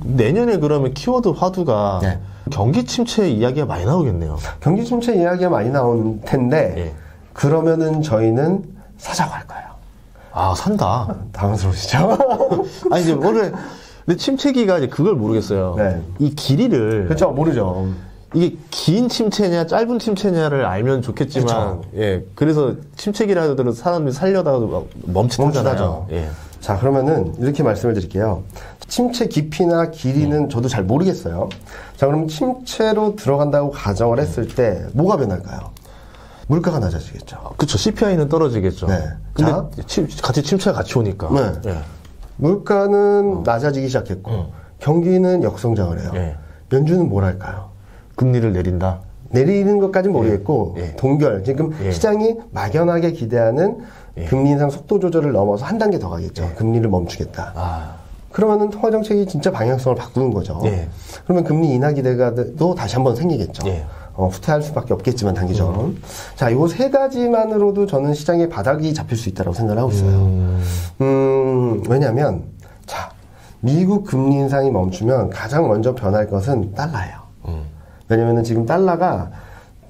내년에 그러면 키워드 화두가 네. 경기 침체 이야기가 많이 나오겠네요. 경기 침체 이야기가 많이 나올 텐데 예. 그러면은 저희는 사자고 할 거예요. 아, 산다. 당황스러우시죠? 아니, 이제 원래 근데 침체기가 이제 그걸 모르겠어요. 네. 이 길이를 그렇죠, 모르죠. 이게 긴 침체냐 짧은 침체냐를 알면 좋겠지만, 그쵸. 예, 그래서 침체기라 하더라도 사람들이 살려다가 멈칫하잖아요. 예. 자, 그러면은 이렇게 말씀을 드릴게요. 침체 깊이나 길이는 저도 잘 모르겠어요. 자, 그럼 침체로 들어간다고 가정을 했을 때 뭐가 변할까요? 물가가 낮아지겠죠. 그쵸. CPI는 떨어지겠죠. 네. 근데 자. 같이 침체가 같이 오니까. 네. 예. 물가는 낮아지기 시작했고 경기는 역성장을 해요. 예. 연준은 뭘 할까요? 금리를 내린다. 내리는 것까지는 모르겠고 예. 동결, 지금 예. 시장이 막연하게 기대하는 예. 금리 인상 속도 조절을 넘어서 한 단계 더 가겠죠. 금리를 멈추겠다. 아. 그러면은 통화 정책이 진짜 방향성을 바꾸는 거죠. 예. 그러면 금리 인하 기대가 또 다시 한번 생기겠죠. 예. 후퇴할 수밖에 없겠지만 단기적으로. 자, 요 세 가지만으로도 저는 시장의 바닥이 잡힐 수 있다고 생각을 하고 있어요. 왜냐하면 자, 미국 금리 인상이 멈추면 가장 먼저 변할 것은 달러예요. 왜냐면은 지금 달러가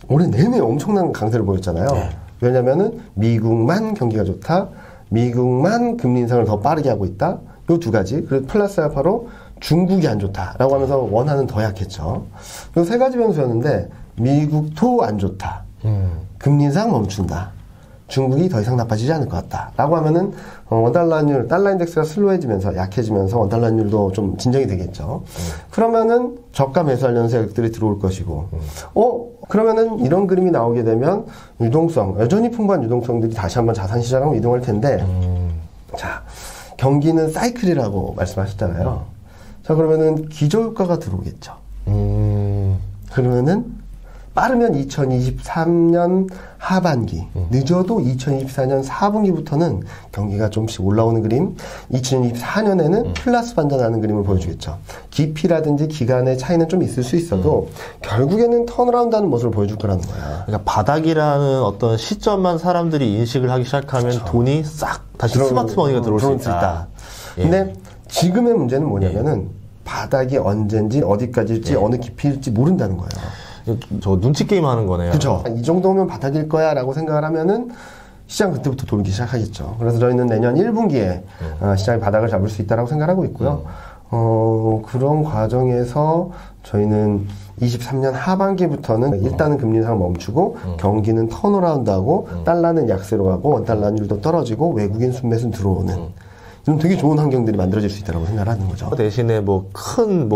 올해 내내 엄청난 강세를 보였잖아요. 네. 왜냐면은 미국만 경기가 좋다, 미국만 금리 인상을 더 빠르게 하고 있다. 요 두 가지. 그리고 플러스 알파로 중국이 안 좋다라고 하면서 원화는 더 약했죠. 요 세 가지 변수였는데 미국도 안 좋다. 금리 인상 멈춘다. 중국이 더 이상 나빠지지 않을 것 같다. 라고 하면은, 원달러율, 달러 인덱스가 슬로해지면서 약해지면서 원달러율도 좀 진정이 되겠죠. 그러면은 저가 매수하려는 세력들이 들어올 것이고, 그러면은 이런 그림이 나오게 되면 유동성, 여전히 풍부한 유동성들이 다시 한번 자산시장으로 이동할 텐데, 자, 경기는 사이클이라고 말씀하셨잖아요. 자, 그러면은 기저효과가 들어오겠죠. 그러면은 빠르면 2023년 하반기, 늦어도 2024년 4분기부터는 경기가 좀씩 올라오는 그림, 2024년에는 플러스 반전하는 그림을 보여주겠죠. 깊이라든지 기간의 차이는 좀 있을 수 있어도 결국에는 턴어라운드하는 모습을 보여줄 거라는 거야. 그러니까 바닥이라는 어떤 시점만 사람들이 인식을 하기 시작하면 그렇죠. 돈이 싹 다시 스마트머니가 들어올 수 있다. 예. 근데 지금의 문제는 뭐냐면은 바닥이 언젠지 어디까지일지 어느 깊이일지 모른다는 거예요. 저 눈치 게임 하는 거네요. 그렇죠. 이 정도면 바닥일 거야 라고 생각을 하면은 시장 그때부터 돌기 시작하겠죠. 그래서 저희는 내년 1분기에 시장이 바닥을 잡을 수 있다고 생각하고 있고요. 그런 과정에서 저희는 23년 하반기부터는 일단은 금리 인상을 멈추고 경기는 턴어라운드하고 달러는 약세로 가고 원달러율도 떨어지고 외국인 순매수는 들어오는 좀 되게 좋은 환경들이 만들어질 수 있다고 생각을 하는 거죠. 대신에 큰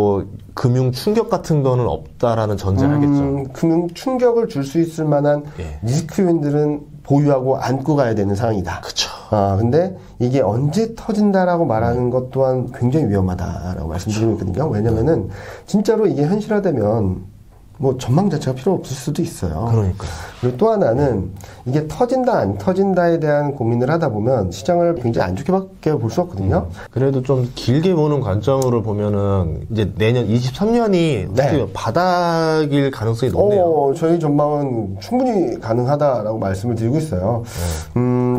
금융 충격 같은 거는 없다라는 전제를 하겠죠. 금융 충격을 줄 수 있을 만한 리스크 요인들은 보유하고 안고 가야 되는 상황이다. 그쵸. 근데 이게 언제 터진다라고 말하는 것 또한 굉장히 위험하다라고 말씀드리고 있거든요. 왜냐면은 진짜로 이게 현실화되면 전망 자체가 필요 없을 수도 있어요. 그러니까요. 그리고 또 하나는 이게 터진다 안 터진다에 대한 고민을 하다 보면 시장을 굉장히 안 좋게밖에 볼 수 없거든요. 그래도 좀 길게 보는 관점으로 보면은 이제 내년 23년이 바닥일 가능성이 높네요. 저희 전망은 충분히 가능하다라고 말씀을 드리고 있어요.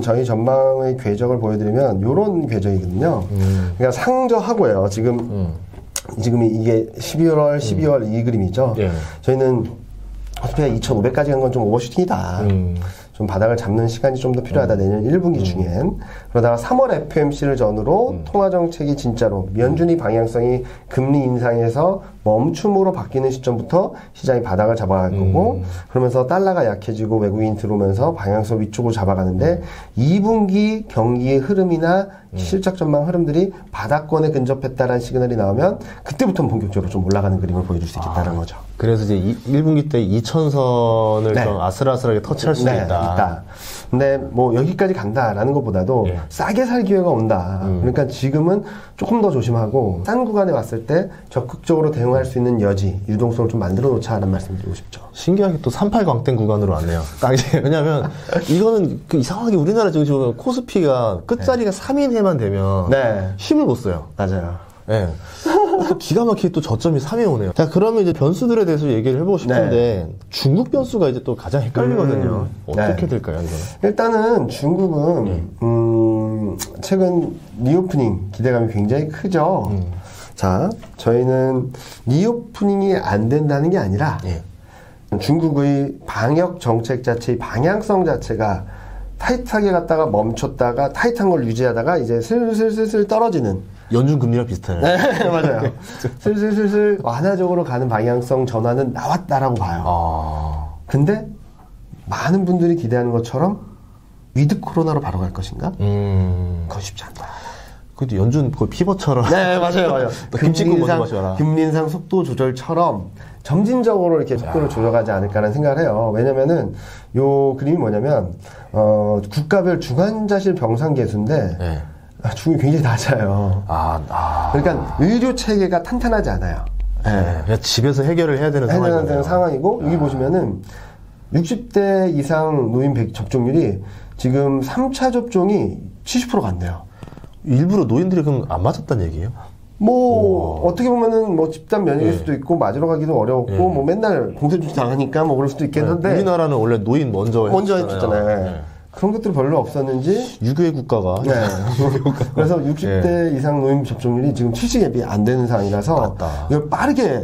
저희 전망의 궤적을 보여드리면 요런 궤적이거든요. 그러니까 상저하고요. 지금 이게 12월 이 그림이죠. 예. 저희는 어차피 2,500까지 간 건 좀 오버슈팅이다. 좀 바닥을 잡는 시간이 좀 더 필요하다. 내년 1분기 중엔. 그러다가 3월 FMC를 전후로 통화정책이 진짜로 연준이 방향성이 금리 인상에서 멈춤으로 바뀌는 시점부터 시장이 바닥을 잡아갈 거고 그러면서 달러가 약해지고 외국인 들어오면서 방향성 위쪽으로 잡아가는데 2분기 경기의 흐름이나 실적 전망 흐름들이 바닥권에 근접했다라는 시그널이 나오면 그때부터는 본격적으로 좀 올라가는 그림을 보여줄 수 있겠다는 거죠. 그래서 이제 1분기 때 2천선을 좀 아슬아슬하게 터치할 수도 있다. 근데 여기까지 간다라는 것보다도 싸게 살 기회가 온다. 그러니까 지금은 조금 더 조심하고 싼 구간에 왔을 때 적극적으로 대응할 수 있는 여지, 유동성을 좀 만들어 놓자라는 말씀 드리고 싶죠. 신기하게 또 38광땡 구간으로 왔네요. 왜냐면 이거는 이상하게 우리나라 지금 코스피가 끝자리가 3인 해만 되면 힘을 못 써요. 맞아요. 네. 또 기가 막히게 또 저점이 3에 오네요. 자, 그러면 이제 변수들에 대해서 얘기를 해보고 싶은데 중국 변수가 이제 또 가장 헷갈리거든요. 어떻게 될까요, 이거는? 일단은 중국은 최근 리오프닝 기대감이 굉장히 크죠. 자, 저희는 리오프닝이 안 된다는 게 아니라 중국의 방역 정책 자체의 방향성 자체가 타이트하게 갔다가 멈췄다가 타이트한 걸 유지하다가 이제 슬슬 떨어지는. 연준 금리랑 비슷해요. 네, 맞아요. 슬슬 완화적으로 가는 방향성 전환은 나왔다라고 봐요. 근데 많은 분들이 기대하는 것처럼 위드 코로나로 바로 갈 것인가? 그건 쉽지 않다. 그래도 연준 거의 피벗처럼. 네, 맞아요. 김치국 먼저 마셔라. 금리 인상 속도 조절처럼 점진적으로 이렇게 속도를 조절하지 않을까라는 생각을 해요. 왜냐면은 요 그림이 뭐냐면 국가별 중환자실 병상 개수인데 중국이 굉장히 낮아요. 그러니까 의료 체계가 탄탄하지 않아요. 그냥 집에서 해결을 해야 되는 상황이고 여기 보시면은 60대 이상 노인 접종률이 지금 3차 접종이 70% 간대요. 일부러 노인들이 그럼 안 맞았다는 얘기예요? 어떻게 보면은 집단 면역일 수도 있고 맞으러 가기도 어려웠고 맨날 공세주치 당하니까 그럴 수도 있겠는데 우리나라는 원래 노인 먼저 해줬잖아요. 그런 것들이 별로 없었는지 유교의 국가가 그래서 60대 이상 노인 접종률이 지금 70에 안 되는 상황이라서 이걸 빠르게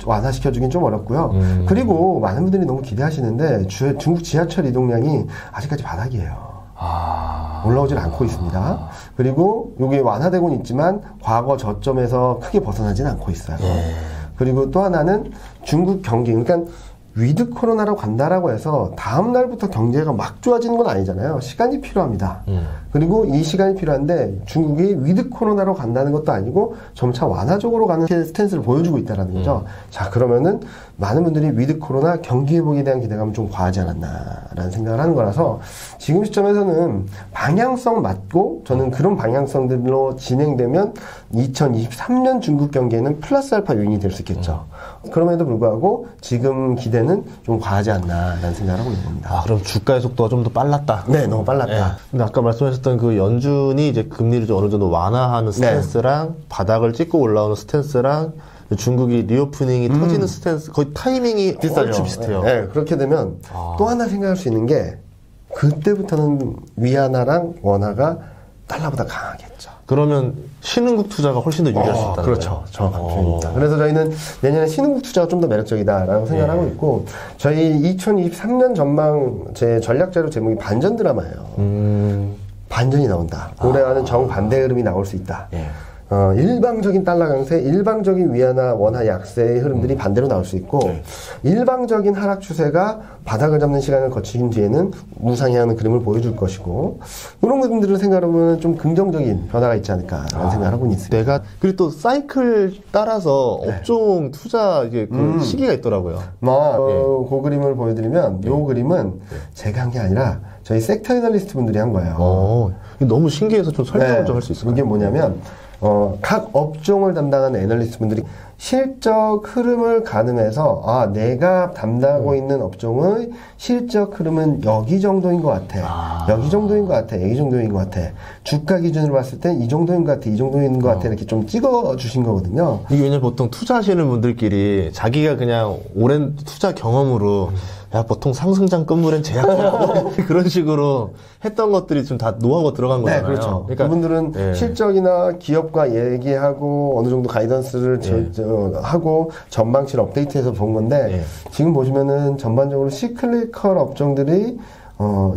완화시켜주긴 좀 어렵고요. 그리고 많은 분들이 너무 기대하시는데 중국 지하철 이동량이 아직까지 바닥이에요. 올라오질 않고 있습니다. 그리고 이게 완화되고는 있지만 과거 저점에서 크게 벗어나지는 않고 있어요. 그리고 또 하나는 중국 경기, 그러니까 위드 코로나로 간다라고 해서 다음 날부터 경제가 막 좋아지는 건 아니잖아요. 시간이 필요합니다. 그리고 이 시간이 필요한데 중국이 위드 코로나로 간다는 것도 아니고 점차 완화적으로 가는 스탠스를 보여주고 있다는 거죠. 자, 그러면은 많은 분들이 위드 코로나 경기 회복에 대한 기대감은 좀 과하지 않았나라는 생각을 하는 거라서 지금 시점에서는 방향성 맞고 저는 그런 방향성들로 진행되면 2023년 중국 경기에는 플러스 알파 요인이 될 수 있겠죠. 그럼에도 불구하고 지금 기대는 좀 과하지 않나라는 생각을 하고 있는 겁니다. 그럼 주가의 속도가 좀 더 빨랐다. 네, 너무 빨랐다. 근데 아까 말씀하셨던 그 연준이 이제 금리를 좀 어느 정도 완화하는 스탠스랑 바닥을 찍고 올라오는 스탠스랑 중국이 리오프닝이 터지는 스탠스 거의 타이밍이 비슷하죠. 비슷해요. 네, 그렇게 되면 또 하나 생각할 수 있는 게 그때부터는 위안화랑 원화가 달러보다 강하겠죠. 그러면 신흥국 투자가 훨씬 더 유리할 수 있다. 그렇죠. 정확한 표현입니다. 그래서 저희는 내년에 신흥국 투자가 좀 더 매력적이다라고 생각을 하고 있고 저희 2023년 전망 제 전략 자료 제목이 반전 드라마예요. 반전이 나온다. 올해와는 정반대 흐름이 나올 수 있다. 일방적인 달러 강세, 일방적인 위안화 원화 약세의 흐름들이 반대로 나올 수 있고 일방적인 하락 추세가 바닥을 잡는 시간을 거친 뒤에는 우상향하는 그림을 보여줄 것이고 이런 것들을 생각하면 좀 긍정적인 변화가 있지 않을까라는 생각을 하고 있습니다. 그리고 또 사이클 따라서 업종 투자 이게 그 시기가 있더라고요. 그 그림을 보여드리면 이 그림은 제가 한 게 아니라 저희 섹터 애널리스트 분들이 한 거예요. 너무 신기해서 좀 설명을 좀 할 수 있을까요? 이게 뭐냐면 각 업종을 담당하는 애널리스트 분들이 실적 흐름을 가늠해서 내가 담당하고 있는 업종의 실적 흐름은 여기 정도인 것 같아. 여기 정도인 것 같아. 여기 정도인 것 같아. 주가 기준으로 봤을 땐 이 정도인 것 같아. 이 정도인 것 같아. 이렇게 좀 찍어 주신 거거든요. 이게 왜냐면 보통 투자하시는 분들끼리 자기가 그냥 오랜 투자 경험으로 보통 상승장 끝물엔 제약이라고 그런 식으로 했던 것들이 좀 다 노하우가 들어간 거잖아요. 네, 그렇죠. 그러니까 그분들은 실적이나 기업과 얘기하고 어느 정도 가이던스를 하고 전망치를 업데이트해서 본 건데 지금 보시면은 전반적으로 시클리컬 업종들이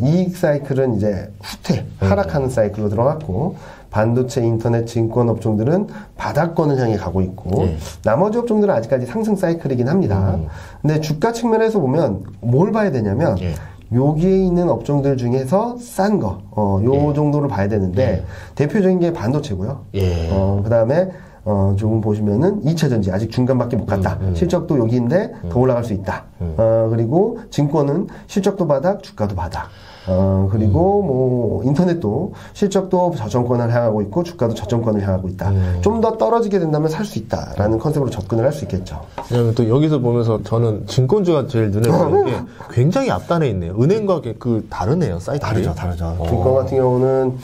이익 사이클은 이제 후퇴, 하락하는 사이클로 들어갔고 반도체, 인터넷, 증권 업종들은 바닥권을 향해 가고 있고 나머지 업종들은 아직까지 상승 사이클이긴 합니다. 근데 주가 측면에서 보면 뭘 봐야 되냐면 여기에 있는 업종들 중에서 싼 거, 요 정도를 봐야 되는데 대표적인 게 반도체고요. 그 다음에 조금 보시면은 2차전지 아직 중간밖에 못 갔다. 실적도 여기인데 더 올라갈 수 있다. 그리고 증권은 실적도 바닥, 주가도 바닥. 그리고 뭐 인터넷도 실적도 저점권을 향하고 있고 주가도 저점권을 향하고 있다. 좀 더 떨어지게 된다면 살 수 있다라는 컨셉으로 접근을 할 수 있겠죠. 왜냐면 또 여기서 보면서 저는 증권주가 제일 눈에 보이는 게 굉장히 앞단에 있네요. 은행과 그 다르네요. 사이트가. 다르죠. 증권 같은 경우는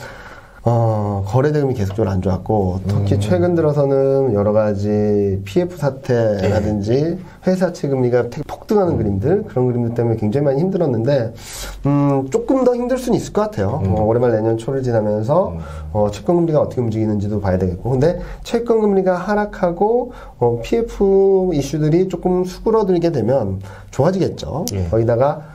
거래 대금이 계속적으로 안 좋았고, 특히 최근 들어서는 여러 가지 PF 사태라든지 회사 채금리가 폭등하는 그림들, 그런 그림들 때문에 굉장히 많이 힘들었는데, 조금 더 힘들 수는 있을 것 같아요. 올해 말 내년 초를 지나면서, 채권금리가 어떻게 움직이는지도 봐야 되겠고. 근데 채권금리가 하락하고, PF 이슈들이 조금 수그러들게 되면 좋아지겠죠. 거기다가,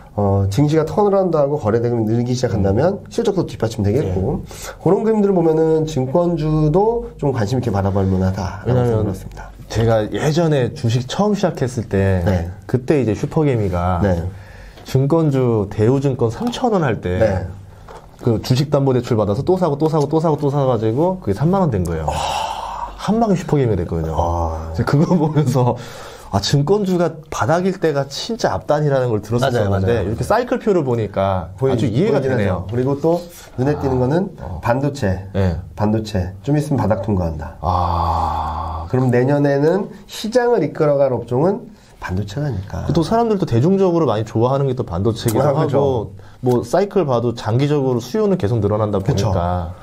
증시가 턴어라운드하고 거래 대금이 늘기 시작한다면 실적도 뒷받침되겠고 그런 그림들을 보면은 증권주도 좀 관심 있게 바라볼 만하다라고 생각했습니다. 제가 예전에 주식 처음 시작했을 때 그때 이제 슈퍼개미가 증권주 대우증권 3,000원 할 때 그 주식담보대출 받아서 또 사고 또 사고 또 사고 또 사가지고 그게 3만 원 된 거예요. 한 방에 슈퍼개미가 됐거든요. 그거 보면서 증권주가 바닥일 때가 진짜 앞단이라는 걸 들었었는데 맞아요. 이렇게 사이클표를 보니까 아주 이해가 되네요. 그리고 또 눈에 띄는 거는 반도체. 반도체. 좀 있으면 바닥 통과한다. 그럼 내년에는 시장을 이끌어갈 업종은 반도체가니까. 또 사람들도 대중적으로 많이 좋아하는 게 또 반도체기도 하고 그렇죠. 뭐 사이클 봐도 장기적으로 수요는 계속 늘어난다 보니까.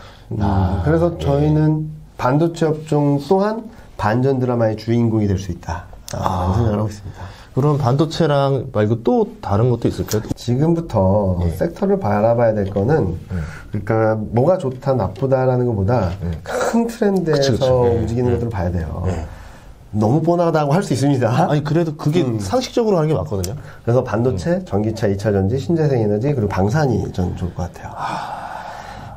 그래서 저희는 반도체 업종 또한 반전 드라마의 주인공이 될 수 있다. 생각을 하고 있습니다. 그럼 반도체랑 말고 또 다른 것도 있을까요? 지금부터 섹터를 바라봐야 될 거는 그러니까 뭐가 좋다 나쁘다라는 것보다 큰 트렌드에서 움직이는 것들을 봐야 돼요. 너무 뻔하다고 할 수 있습니다. 아니 그래도 그게 상식적으로 하는 게 맞거든요. 그래서 반도체, 전기차, 2차전지, 신재생에너지 그리고 방산이 전 좋을 것 같아요.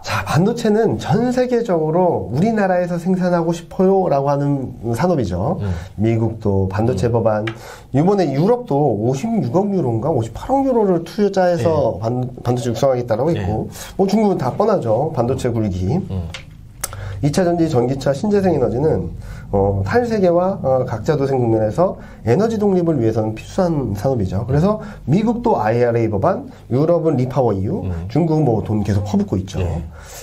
자, 반도체는 전 세계적으로 우리나라에서 생산하고 싶어요 라고 하는 산업이죠. 미국도 반도체 법안, 이번에 유럽도 56억 유로인가 58억 유로를 투자해서 반도체 육성하겠다라고 했고, 뭐 중국은 다 뻔하죠. 반도체 굴기. 2차전지, 전기차, 신재생에너지는 탈세계와 각자 도생 국면에서 에너지 독립을 위해서는 필수한 산업이죠. 그래서 미국도 IRA 법안, 유럽은 리파워 EU, 중국은 뭐 돈 계속 퍼붓고 있죠.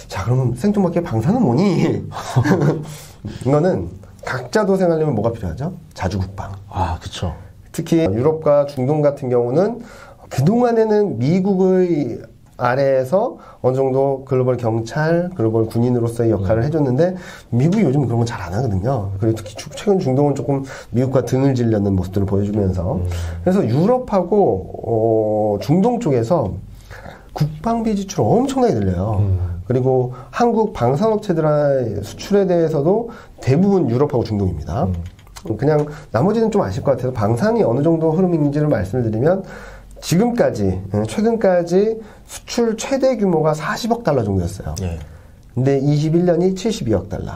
자, 그러면 생뚱맞게 방사는 뭐니? 이거는 각자 도생하려면 뭐가 필요하죠? 자주국방. 그쵸. 특히 유럽과 중동 같은 경우는 그동안에는 미국의 아래에서 어느 정도 글로벌 경찰, 글로벌 군인으로서의 역할을 해줬는데 미국이 요즘 그런 건 잘 안 하거든요. 그리고 특히 최근 중동은 조금 미국과 등을 질려는 모습들을 보여주면서 그래서 유럽하고 중동 쪽에서 국방비 지출 엄청나게 늘려요. 그리고 한국 방산업체들의 수출에 대해서도 대부분 유럽하고 중동입니다. 그냥 나머지는 좀 아실 것 같아서 방산이 어느 정도 흐름인지를 말씀을 드리면 지금까지, 최근까지 수출 최대 규모가 40억 달러 정도였어요. 근데 21년이 72억 달러.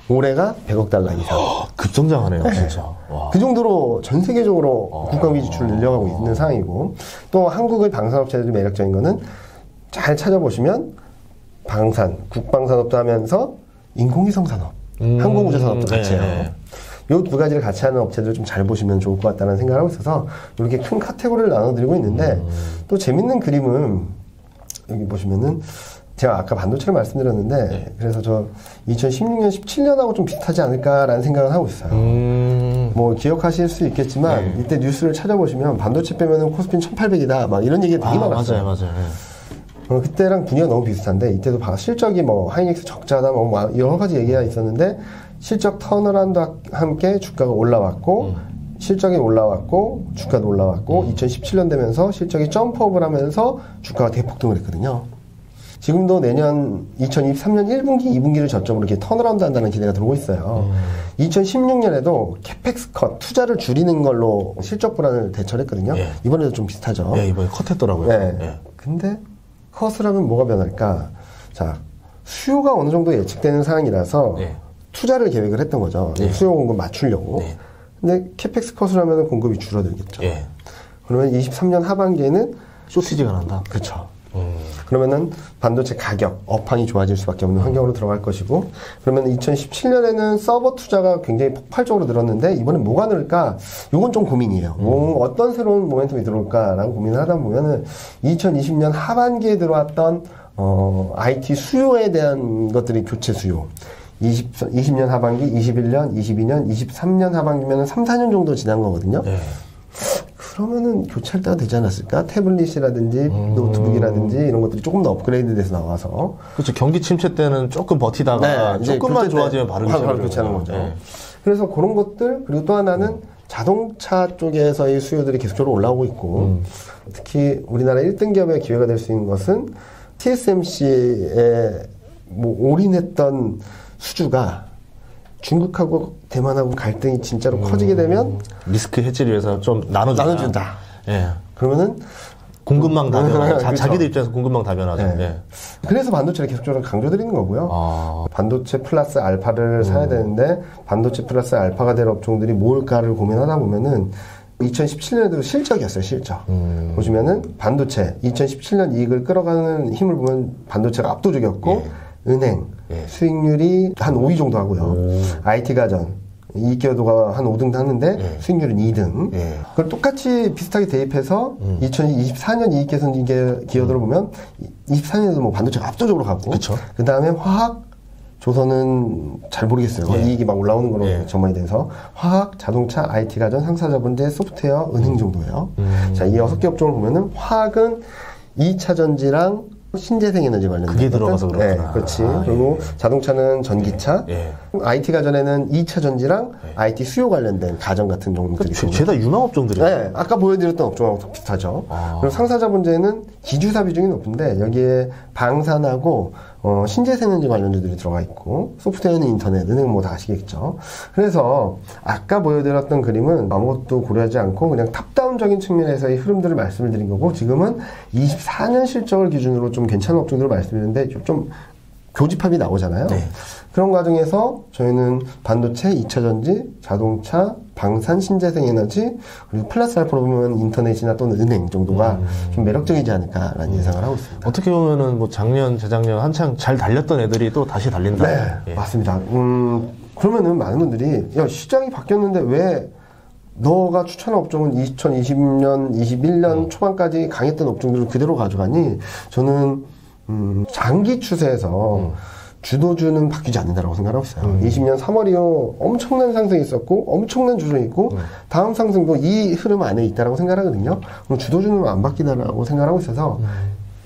올해가 100억 달러 이상. 급성장하네요, 진짜. 그 정도로 전 세계적으로 국방비 지출을 늘려가고 있는 상황이고, 또 한국의 방산업체들이 매력적인 거는 잘 찾아보시면 방산, 국방산업도 하면서 인공위성 산업, 항공우주산업도 같이 해요. 요 두 가지를 같이 하는 업체들을 좀 잘 보시면 좋을 것 같다는 생각을 하고 있어서 이렇게 큰 카테고리를 나눠드리고 있는데 또 재밌는 그림은 여기 보시면은 제가 아까 반도체를 말씀드렸는데 그래서 저 2016년, 17년하고 좀 비슷하지 않을까라는 생각을 하고 있어요. 뭐 기억하실 수 있겠지만 이때 뉴스를 찾아보시면 반도체 빼면은 코스피는 1800이다 막 이런 얘기가 되게 많았어요. 맞아요. 그때랑 분위기가 너무 비슷한데 이때도 실적이 뭐 하이닉스 적자다 뭐 여러 가지 얘기가 있었는데 실적 턴어라운드와 함께 주가가 올라왔고 실적이 올라왔고 주가도 올라왔고 2017년 되면서 실적이 점프업을 하면서 주가가 대폭등을 했거든요. 지금도 내년 2023년 1분기, 2분기를 저점으로 이렇게 턴어라운드 한다는 기대가 들어오고 있어요. 2016년에도 캐펙스 컷, 투자를 줄이는 걸로 실적 불안을 대처를 했거든요. 이번에도 좀 비슷하죠. 이번에 컷했더라고요. 근데 컷을 하면 뭐가 변할까? 자, 수요가 어느 정도 예측되는 상황이라서 투자를 계획을 했던 거죠. 수요 공급 맞추려고. 근데 캐펙스 컷을 하면 공급이 줄어들겠죠. 그러면 23년 하반기에는 쇼티지가 난다. 그렇죠. 그러면은 반도체 가격, 업황이 좋아질 수밖에 없는 환경으로 들어갈 것이고, 그러면 2017년에는 서버 투자가 굉장히 폭발적으로 늘었는데, 이번엔 뭐가 늘까? 요건 좀 고민이에요. 어떤 새로운 모멘텀이 들어올까라고 고민을 하다 보면은, 2020년 하반기에 들어왔던, IT 수요에 대한 것들이 교체 수요. 20년 하반기, 21년, 22년, 23년 하반기면은 3, 4년 정도 지난 거거든요. 그러면은 교체할 때가 되지 않았을까? 태블릿이라든지 노트북이라든지 이런 것들이 조금 더 업그레이드 돼서 나와서. 그렇죠. 경기 침체 때는 조금 버티다가 조금만 좋아지면 바로 교체하는 거죠. 네. 그래서 그런 것들, 그리고 또 하나는 자동차 쪽에서의 수요들이 계속적으로 올라오고 있고, 특히 우리나라 1등 기업의 기회가 될 수 있는 것은 TSMC에 뭐 올인했던 수주가 중국하고 대만하고 갈등이 진짜로 커지게 되면 리스크 해지를 위해서 좀 나눠준다. 예. 그러면은 공급망 다변화. 그렇죠. 자기들 입장에서 공급망 다변화죠. 네. 예. 그래서 반도체를 계속적으로 강조드리는 거고요. 반도체 플러스 알파를 사야 되는데 반도체 플러스 알파가 될 업종들이 뭘까를 고민하다 보면은 2017년에도 실적이었어요, 실적. 보시면은 반도체 2017년 이익을 끌어가는 힘을 보면 반도체가 압도적이었고 은행 수익률이 한 5위 정도 하고요. IT 가전 이익 기여도가 한 5등 하는데 수익률은 2등. 그걸 똑같이 비슷하게 대입해서 2024년 이익 개선 기여도를 보면 24년에도 뭐 반도체가 압도적으로 가고 그 다음에 화학 조선은 잘 모르겠어요. 이익이 막 올라오는 거로 전망이 돼서 화학, 자동차, IT 가전, 상사자본재, 소프트웨어, 은행 정도예요. 자, 이 6개 업종을 보면은 화학은 2차 전지랑 신재생 에너지 관련된 그게 들어가서 그렇구나. 네, 그렇지. 그리고 자동차는 전기차, IT 가전에는 2차 전지랑 IT 수요 관련된 가전 같은 종목들이 죄다 유망 업종들이에요. 네, 아까 보여드렸던 업종하고 비슷하죠. 그리고 상사자본재는 기주사 비중이 높은데 여기에 방산하고 신재생에너지 관련주들이 들어가 있고 소프트웨어는 인터넷, 은행 뭐 다 아시겠죠. 그래서 아까 보여드렸던 그림은 아무것도 고려하지 않고 그냥 탑다운적인 측면에서의 흐름들을 말씀을 드린 거고 지금은 24년 실적을 기준으로 좀 괜찮은 업종들을 말씀드리는데 좀 교집합이 나오잖아요. 그런 과정에서 저희는 반도체, 2차 전지, 자동차, 방산, 신재생에너지 그리고 플러스 알파로 보면 인터넷이나 또는 은행 정도가 좀 매력적이지 않을까라는 예상을 하고 있습니다. 어떻게 보면은 뭐 작년, 재작년 한창 잘 달렸던 애들이 또 다시 달린다. 네, 맞습니다. 그러면은 많은 분들이 야, 시장이 바뀌었는데 왜 너가 추천한 업종은 2020년, 21년 초반까지 강했던 업종들을 그대로 가져가니? 저는 장기 추세에서 주도주는 바뀌지 않는다고 생각하고 있어요. 20년 3월 이후 엄청난 상승이 있었고 엄청난 조정이 있고 다음 상승도 이 흐름 안에 있다고 생각하거든요. 그럼 주도주는 안 바뀌다라고 생각하고 있어서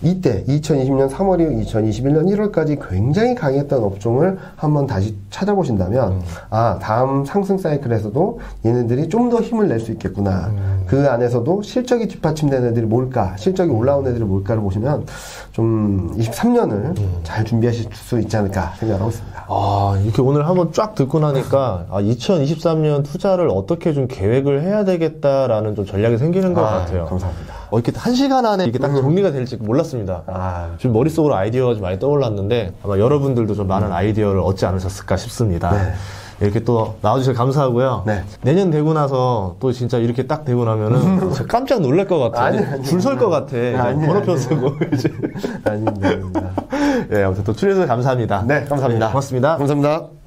이때 2020년 3월 이후 2021년 1월까지 굉장히 강했던 업종을 한번 다시 찾아보신다면 다음 상승 사이클에서도 얘네들이 좀 더 힘을 낼 수 있겠구나. 그 안에서도 실적이 뒷받침된 애들이 뭘까, 실적이 올라온 애들이 뭘까를 보시면 좀 23년을 잘 준비하실 수 있지 않을까 생각하고 있습니다. 이렇게 오늘 한번 쫙 듣고 나니까 2023년 투자를 어떻게 좀 계획을 해야 되겠다라는 좀 전략이 생기는 것 같아요. 감사합니다. 이렇게 1시간 안에 이렇게 딱 정리가 될지 몰랐습니다. 지금 머릿속으로 아이디어가 좀 많이 떠올랐는데 아마 여러분들도 좀 많은 아이디어를 얻지 않으셨을까 싶습니다. 이렇게 또 나와주셔서 감사하고요. 내년 되고 나서 또 진짜 이렇게 딱 되고 나면은 깜짝 놀랄 것 같아. 줄 설 것 같아. 번호표 쓰고 이제. 아닙니다. 네, 아무튼 또 출연해주셔서 감사합니다. 네, 감사합니다. 고맙습니다. 감사합니다.